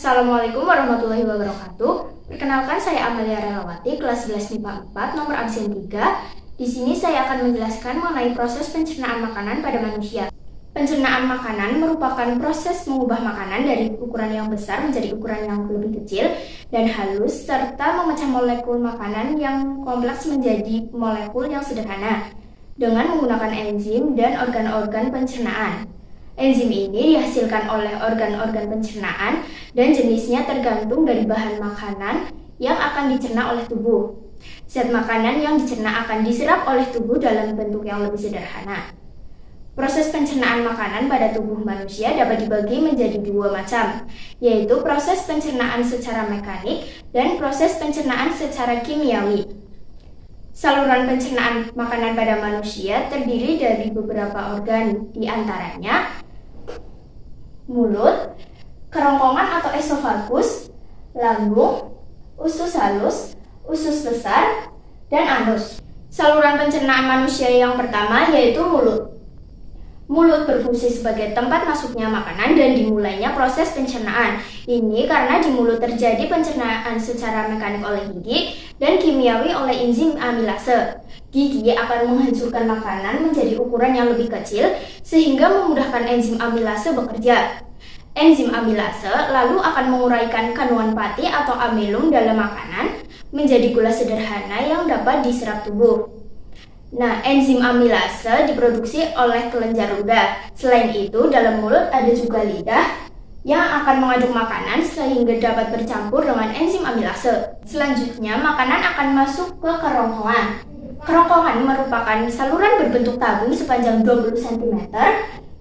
Assalamualaikum warahmatullahi wabarakatuh. Perkenalkan, saya Amalia Relawati, kelas 11 MIPA 4, nomor absen 3. Di sini saya akan menjelaskan mengenai proses pencernaan makanan pada manusia. Pencernaan makanan merupakan proses mengubah makanan dari ukuran yang besar menjadi ukuran yang lebih kecil dan halus, serta memecah molekul makanan yang kompleks menjadi molekul yang sederhana dengan menggunakan enzim dan organ-organ pencernaan. Enzim ini dihasilkan oleh organ-organ pencernaan dan jenisnya tergantung dari bahan makanan yang akan dicerna oleh tubuh. Zat makanan yang dicerna akan diserap oleh tubuh dalam bentuk yang lebih sederhana. Proses pencernaan makanan pada tubuh manusia dapat dibagi menjadi dua macam, yaitu proses pencernaan secara mekanik dan proses pencernaan secara kimiawi. Saluran pencernaan makanan pada manusia terdiri dari beberapa organ, di antaranya mulut, kerongkongan atau esofagus, lambung, usus halus, usus besar, dan anus. Saluran pencernaan manusia yang pertama yaitu mulut. Mulut berfungsi sebagai tempat masuknya makanan dan dimulainya proses pencernaan. Ini karena di mulut terjadi pencernaan secara mekanik oleh gigi dan kimiawi oleh enzim amilase. Gigi akan menghancurkan makanan menjadi ukuran yang lebih kecil sehingga memudahkan enzim amilase bekerja. Enzim amilase lalu akan menguraikan kandungan pati atau amilum dalam makanan menjadi gula sederhana yang dapat diserap tubuh. Nah, enzim amilase diproduksi oleh kelenjar ludah. Selain itu, dalam mulut ada juga lidah yang akan mengaduk makanan sehingga dapat bercampur dengan enzim amilase. Selanjutnya, makanan akan masuk ke kerongkongan. Kerongkongan merupakan saluran berbentuk tabung sepanjang 20 cm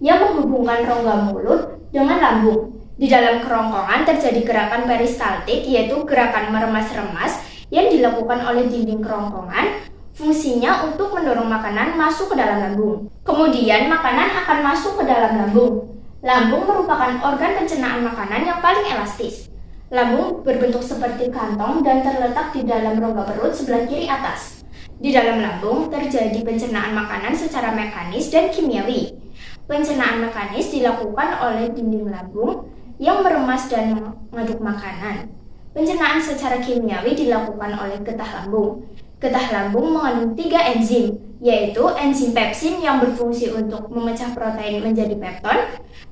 yang menghubungkan rongga mulut dengan lambung. Di dalam kerongkongan terjadi gerakan peristaltik, yaitu gerakan meremas-remas yang dilakukan oleh dinding kerongkongan. Fungsinya untuk mendorong makanan masuk ke dalam lambung. Kemudian makanan akan masuk ke dalam lambung. Lambung merupakan organ pencernaan makanan yang paling elastis. Lambung berbentuk seperti kantong dan terletak di dalam rongga perut sebelah kiri atas. Di dalam lambung terjadi pencernaan makanan secara mekanis dan kimiawi. Pencernaan mekanis dilakukan oleh dinding lambung yang meremas dan mengaduk makanan. Pencernaan secara kimiawi dilakukan oleh getah lambung. Getah lambung mengandung 3 enzim, yaitu enzim pepsin yang berfungsi untuk memecah protein menjadi pepton,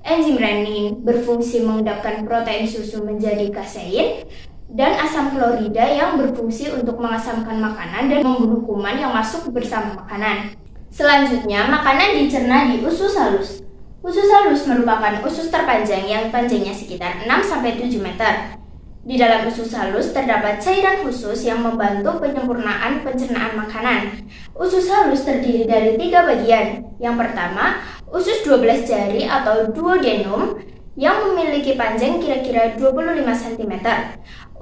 enzim renin berfungsi mengendapkan protein susu menjadi kasein, dan asam klorida yang berfungsi untuk mengasamkan makanan dan membunuh kuman yang masuk bersama makanan. Selanjutnya, makanan dicerna di usus halus. Usus halus merupakan usus terpanjang yang panjangnya sekitar 6-7 meter. Di dalam usus halus terdapat cairan khusus yang membantu penyempurnaan pencernaan makanan. Usus halus terdiri dari 3 bagian. Yang pertama, usus 12 jari atau duodenum yang memiliki panjang kira-kira 25 cm.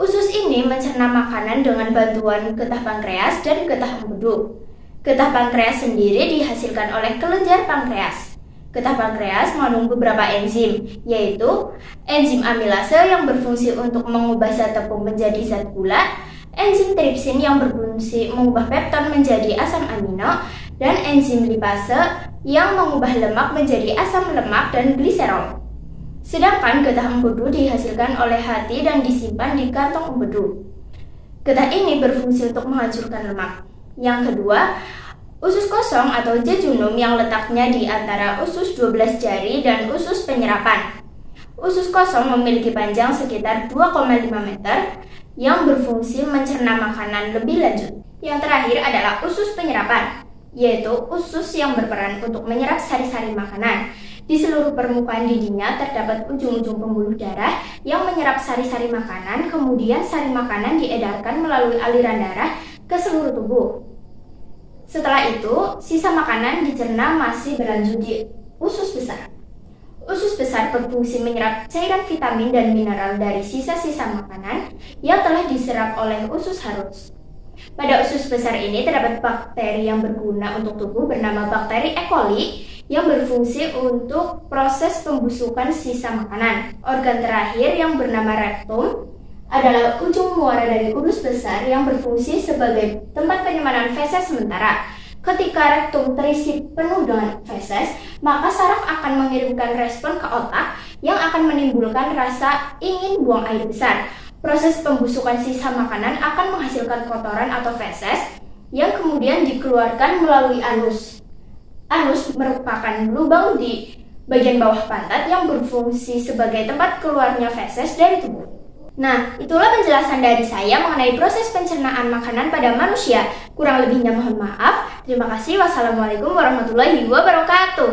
Usus ini mencerna makanan dengan bantuan getah pankreas dan getah empedu. Getah pankreas sendiri dihasilkan oleh kelenjar pankreas. Getah pankreas mengandung beberapa enzim, yaitu enzim amilase yang berfungsi untuk mengubah zat tepung menjadi zat gula, enzim tripsin yang berfungsi mengubah pepton menjadi asam amino, dan enzim lipase yang mengubah lemak menjadi asam lemak dan gliserol. Sedangkan getah empedu dihasilkan oleh hati dan disimpan di kantong empedu. Getah ini berfungsi untuk menghancurkan lemak. Yang kedua, usus kosong atau jejunum yang letaknya di antara usus 12 jari dan usus penyerapan. Usus kosong memiliki panjang sekitar 2,5 meter yang berfungsi mencerna makanan lebih lanjut. Yang terakhir adalah usus penyerapan, yaitu usus yang berperan untuk menyerap sari-sari makanan. Di seluruh permukaan dindingnya terdapat ujung-ujung pembuluh darah yang menyerap sari-sari makanan, kemudian sari makanan diedarkan melalui aliran darah ke seluruh tubuh. Setelah itu, sisa makanan dicerna masih berlanjut di usus besar. Usus besar berfungsi menyerap cairan vitamin dan mineral dari sisa-sisa makanan yang telah diserap oleh usus halus. Pada usus besar ini terdapat bakteri yang berguna untuk tubuh bernama bakteri E. coli yang berfungsi untuk proses pembusukan sisa makanan. Organ terakhir yang bernama rektum adalah ujung muara dari usus besar yang berfungsi sebagai tempat penyimpanan feses sementara. Ketika rektum terisi penuh dengan feses, maka saraf akan mengirimkan respon ke otak yang akan menimbulkan rasa ingin buang air besar. Proses pembusukan sisa makanan akan menghasilkan kotoran atau feses yang kemudian dikeluarkan melalui anus. Anus merupakan lubang di bagian bawah pantat yang berfungsi sebagai tempat keluarnya feses dari tubuh. Nah, itulah penjelasan dari saya mengenai proses pencernaan makanan pada manusia. Kurang lebihnya mohon maaf. Terima kasih. Wassalamualaikum warahmatullahi wabarakatuh.